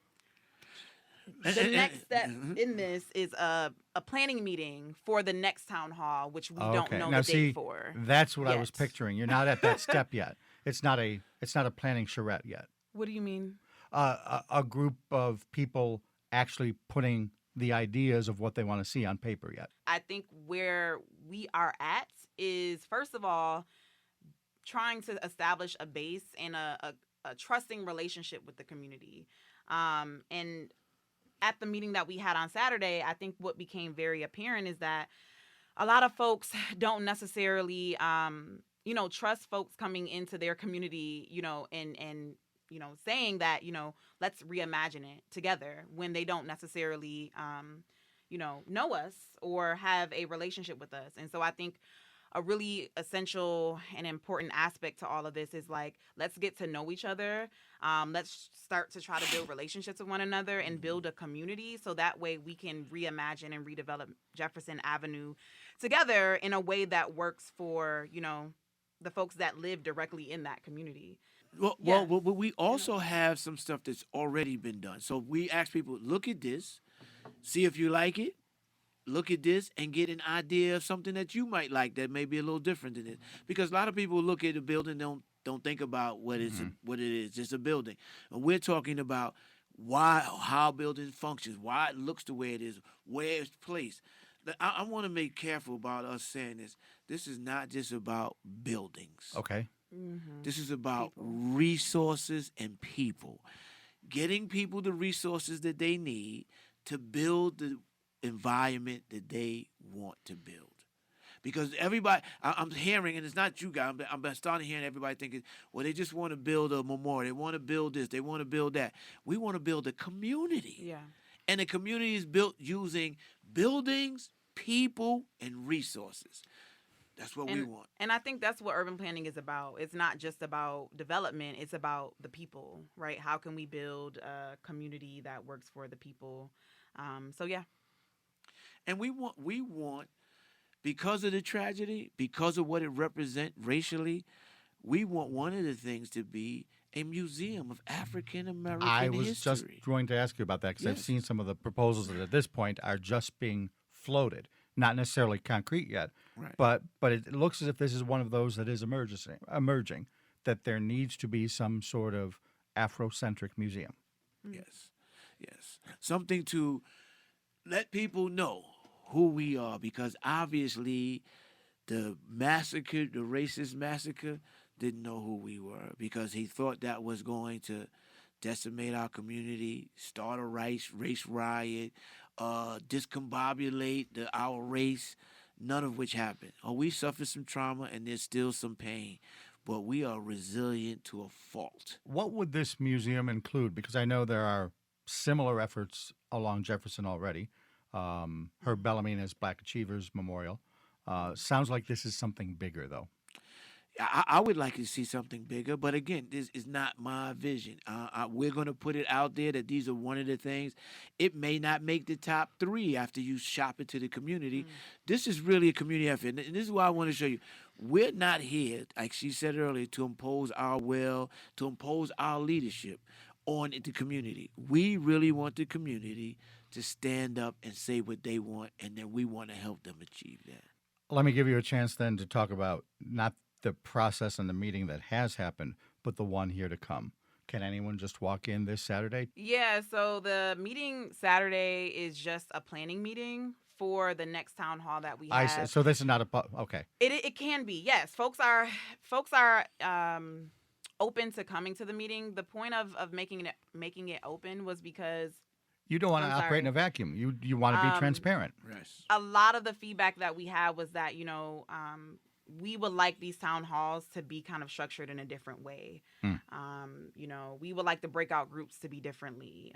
The next step in this is a planning meeting for the next town hall, which we don't know now, the date for. That's what I yet. was picturing. You're not at that step yet. It's not a planning charrette yet. What do you mean? A group of people actually putting the ideas of what they want to see on paper yet. I think where we are at is, first of all, trying to establish a base and a trusting relationship with the community. And at the meeting that we had on Saturday, I think what became very apparent is that a lot of folks don't necessarily, trust folks coming into their community, and saying that, let's reimagine it together, when they don't necessarily, know us or have a relationship with us. And so I think a really essential and important aspect to all of this is like, let's get to know each other. Let's start to try to build relationships with one another and build a community, so that way we can reimagine and redevelop Jefferson Avenue together in a way that works for, the folks that live directly in that community. Well, we also have some stuff that's already been done. So we ask people, look at this, see if you like it. Look at this and get an idea of something that you might like that may be a little different than it. Because a lot of people look at a building, don't think about what it is. It's a building. And we're talking about how building functions, why it looks the way it is, where it's placed. I want to make careful about us saying this. This is not just about buildings. Okay. Mm-hmm. This is about resources and people. Getting people the resources that they need to build the environment that they want to build. Because everybody, I'm hearing, and it's not you guys, I'm starting hearing everybody thinking, well, they just want to build a memorial. They want to build this. They want to build that. We want to build a community. Yeah. And the community is built using buildings, people, and resources. That's what we want. And I think that's what urban planning is about. It's not just about development. It's about the people, right? How can we build a community that works for the people? Yeah. And we want, because of the tragedy, because of what it represents racially, we want one of the things to be a museum of African American history. I was just going to ask you about that, because I've seen some of the proposals that at this point are just being floated, not necessarily concrete yet. Right. But it looks as if this is one of those that is emerging, that there needs to be some sort of Afrocentric museum. Yes. Something to let people know who we are, because obviously the racist massacre, didn't know who we were, because he thought that was going to decimate our community, start a race riot, discombobulate our race, none of which happened. We suffered some trauma and there's still some pain, but we are resilient to a fault. What would this museum include? Because I know there are similar efforts along Jefferson already. Herb Bellarmina's Black Achievers Memorial. Sounds like this is something bigger, though. I would like to see something bigger, but again, this is not my vision. We're going to put it out there that these are one of the things. It may not make the top 3 after you shop it to the community. This is really a community effort, and this is why I want to show you. We're not here, like she said earlier, to impose our will, to impose our leadership on the community. We really want the community to stand up and say what they want, and then we want to help them achieve that. Let me give you a chance then to talk about not the process and the meeting that has happened, but the one here to come. Can anyone just walk in this Saturday? Yeah, so the meeting Saturday is just a planning meeting for the next town hall that we have. So this is not okay. It can be, yes. Folks are open to coming to the meeting. The point of making it open was because You don't want to operate in a vacuum. You want to be transparent. a lot of the feedback that we had was that, we would like these town halls to be kind of structured in a different way. We would like the breakout groups to be differently.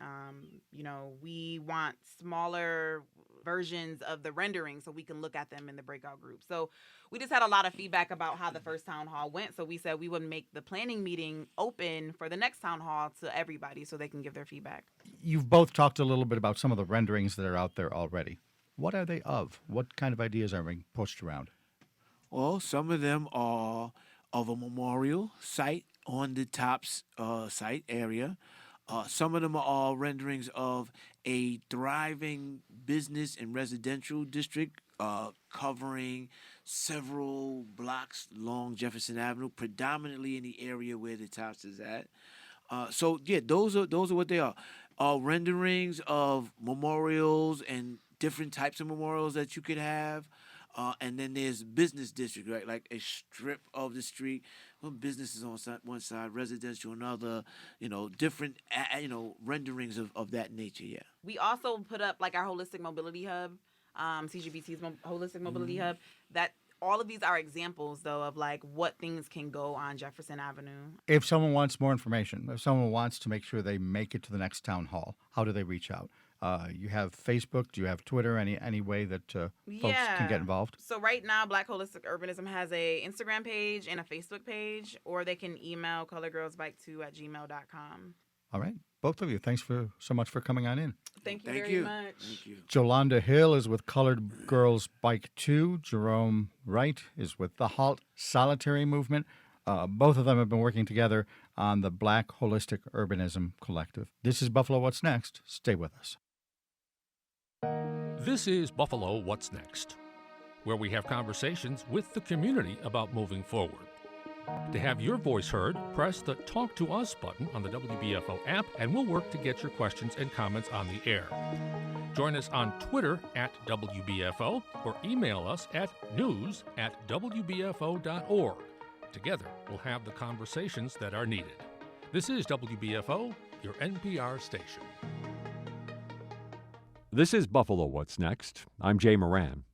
We want smaller versions of the rendering so we can look at them in the breakout groups. So we just had a lot of feedback about how the first town hall went. So we said we would make the planning meeting open for the next town hall to everybody so they can give their feedback. You've both talked a little bit about some of the renderings that are out there already. What are they of? What kind of ideas are being pushed around? Well, some of them are of a memorial site on the TOPS site area. Some of them are all renderings of a thriving business and residential district covering several blocks along Jefferson Avenue, predominantly in the area where the TOPS is at. Those are what they are. Renderings of memorials and different types of memorials that you could have. And then there's business district, right? Like a strip of the street, businesses on one side, residential another, different, renderings of that nature, yeah. We also put up like our holistic mobility hub, CGBT's holistic mobility hub, that all of these are examples, though, of like what things can go on Jefferson Avenue. If someone wants more information, if someone wants to make sure they make it to the next town hall, how do they reach out? You have Facebook? Do you have Twitter? Any way that folks can get involved? So right now, Black Holistic Urbanism has a Instagram page and a Facebook page, or they can email colorgirlsbike2@gmail.com. All right. Both of you, thanks so much for coming on in. Thank you very much. Thank you. Jalonda Hill is with Colored Girls Bike 2. Jerome Wright is with the HaltSolitary movement. Both of them have been working together on the Black Holistic Urbanism Collective. This is Buffalo What's Next. Stay with us. This is Buffalo What's Next, where we have conversations with the community about moving forward. To have your voice heard, press the Talk to Us button on the WBFO app, and we'll work to get your questions and comments on the air. Join us on Twitter @WBFO or email us at news@wbfo.org. Together, we'll have the conversations that are needed. This is WBFO, your NPR station. This is Buffalo What's Next. I'm Jay Moran.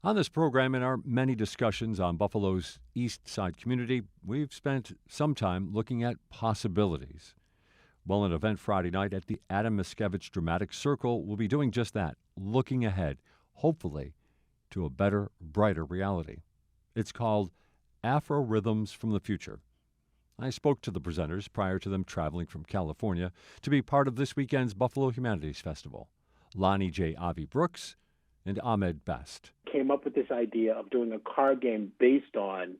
On this program, in our many discussions on Buffalo's East Side community, we've spent some time looking at possibilities. Well, an event Friday night at the Adam Mickiewicz Dramatic Circle will be doing just that, looking ahead, hopefully, to a better, brighter reality. It's called Afro-Rhythms from the Future. I spoke to the presenters prior to them traveling from California to be part of this weekend's Buffalo Humanities Festival. Lonnie J. Avi Brooks and Ahmed Best. Came up with this idea of doing a card game based on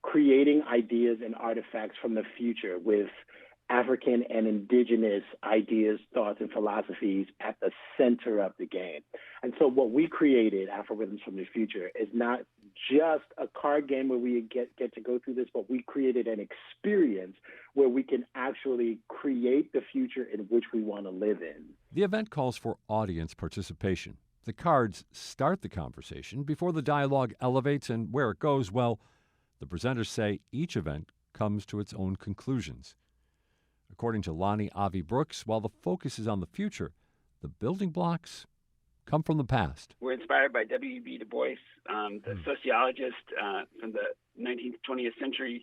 creating ideas and artifacts from the future with African and indigenous ideas, thoughts, and philosophies at the center of the game. And so what we created, Afro-Rhythms from the Future, is not just a card game where we get to go through this, but we created an experience where we can actually create the future in which we want to live in. The event calls for audience participation. The cards start the conversation before the dialogue elevates, and where it goes, well, the presenters say each event comes to its own conclusions. According to Lonnie Avi Brooks, while the focus is on the future, the building blocks come from the past. We're inspired by W.B. Du Bois, the sociologist from the 19th, 20th centuries,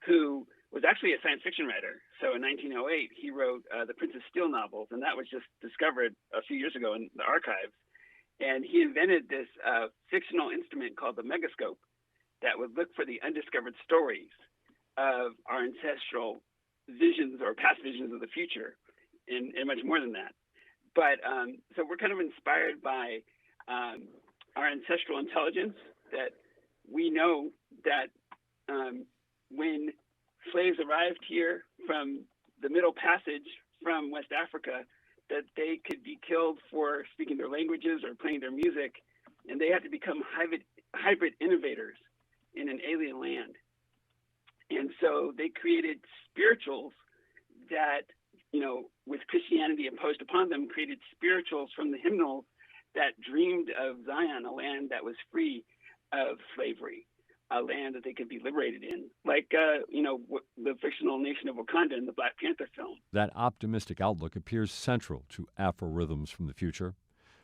who was actually a science fiction writer. So in 1908, he wrote the Prince of Steel novels, and that was just discovered a few years ago in the archives. And he invented this fictional instrument called the megascope that would look for the undiscovered stories of our ancestral visions or past visions of the future, and much more than that. But so we're kind of inspired by our ancestral intelligence, that we know that when slaves arrived here from the Middle Passage from West Africa, that they could be killed for speaking their languages or playing their music, and they had to become hybrid innovators in an alien land. And so they created spirituals that, with Christianity imposed upon them, created spirituals from the hymnals that dreamed of Zion, a land that was free of slavery. a land that they could be liberated in, like the fictional nation of Wakanda in the Black Panther film. That optimistic outlook appears central to Afro-Rhythms from the Future.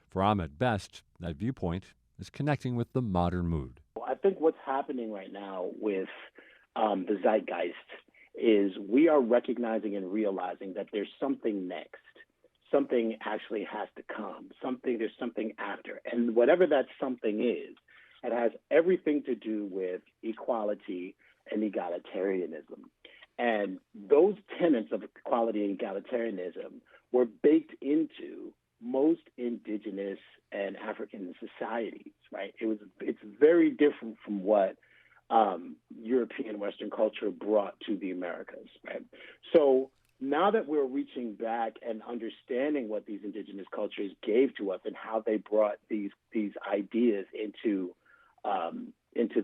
For Ahmed Best, that viewpoint is connecting with the modern mood. I think what's happening right now with the zeitgeist is we are recognizing and realizing that there's something next. Something actually has to come. There's something after. And whatever that something is, it has everything to do with equality and egalitarianism. And those tenets of equality and egalitarianism were baked into most indigenous and African societies, right? It's very different from what European Western culture brought to the Americas, right? So now that we're reaching back and understanding what these indigenous cultures gave to us and how they brought these ideas into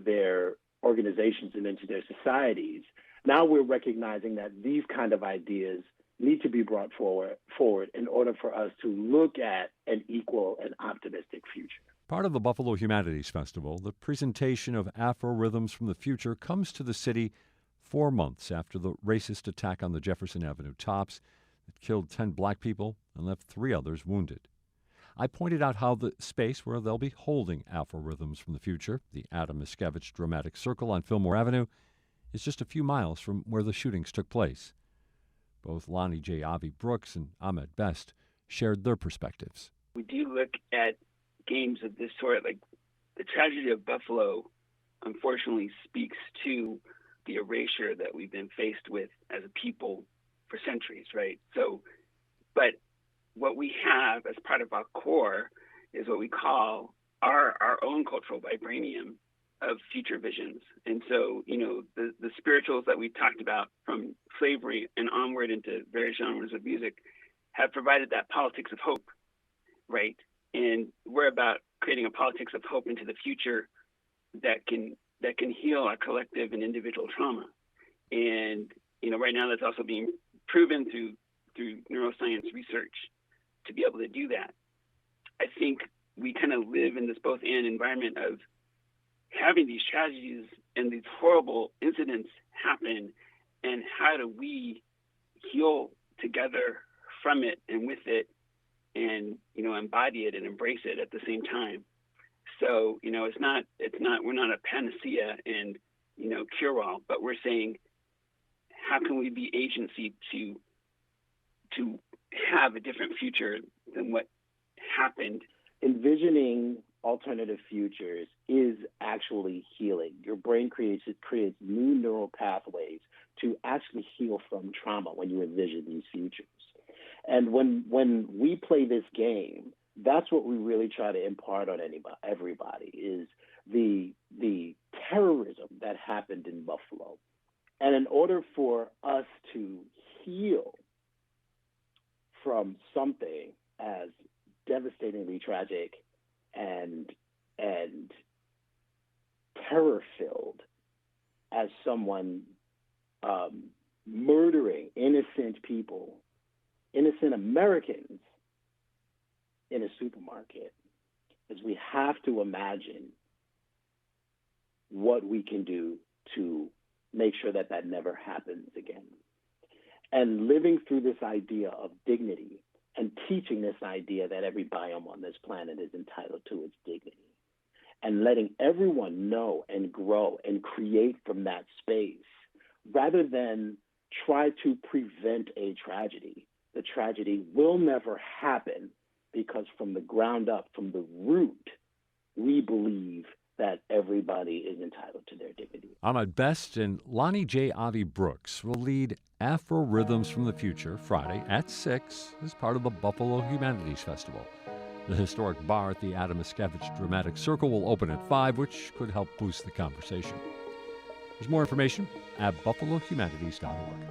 their organizations and into their societies, now we're recognizing that these kind of ideas need to be brought forward in order for us to look at an equal and optimistic future. Part of the Buffalo Humanities Festival, the presentation of Afro-Rhythms from the Future comes to the city 4 months after the racist attack on the Jefferson Avenue tops that killed 10 black people and left 3 others wounded. I pointed out how the space where they'll be holding Afro-Rhythms from the Future, the Adam Mickiewicz Dramatic Circle on Fillmore Avenue, is just a few miles from where the shootings took place. Both Lonnie J. Avi Brooks and Ahmed Best shared their perspectives. We do look at games of this sort, like the tragedy of Buffalo, unfortunately speaks to the erasure that we've been faced with as a people for centuries, right? So, but what we have as part of our core is what we call our own cultural vibranium of future visions. And so, the spirituals that we talked about from slavery and onward into various genres of music have provided that politics of hope, right? And we're about creating a politics of hope into the future that can heal our collective and individual trauma. And, right now that's also being proven through neuroscience research to be able to do that. I think we kind of live in this both and environment of having these tragedies and these horrible incidents happen, and how do we heal together from it and with it, and embody it and embrace it at the same time. So we're not a panacea and cure all, but we're saying how can we be agency to have a different future than what happened. Envisioning alternative futures is actually healing. Your brain creates new neural pathways to actually heal from trauma when you envision these futures. And when we play this game, that's what we really try to impart on everybody is the terrorism that happened in Buffalo. And in order for us to heal from something as devastatingly tragic and terror-filled as someone murdering innocent people, innocent Americans in a supermarket, is we have to imagine what we can do to make sure that that never happens again. And living through this idea of dignity and teaching this idea that every biome on this planet is entitled to its dignity, and letting everyone know and grow and create from that space, rather than try to prevent a tragedy. The tragedy will never happen because from the ground up, from the root, we believe that everybody is entitled to their dignity. Ahmed Best and Lonnie J. Avi Brooks will lead Afro-Rhythms from the Future Friday at 6 as part of the Buffalo Humanities Festival. The historic bar at the Adam Mickiewicz Dramatic Circle will open at 5, which could help boost the conversation. There's more information at buffalohumanities.org.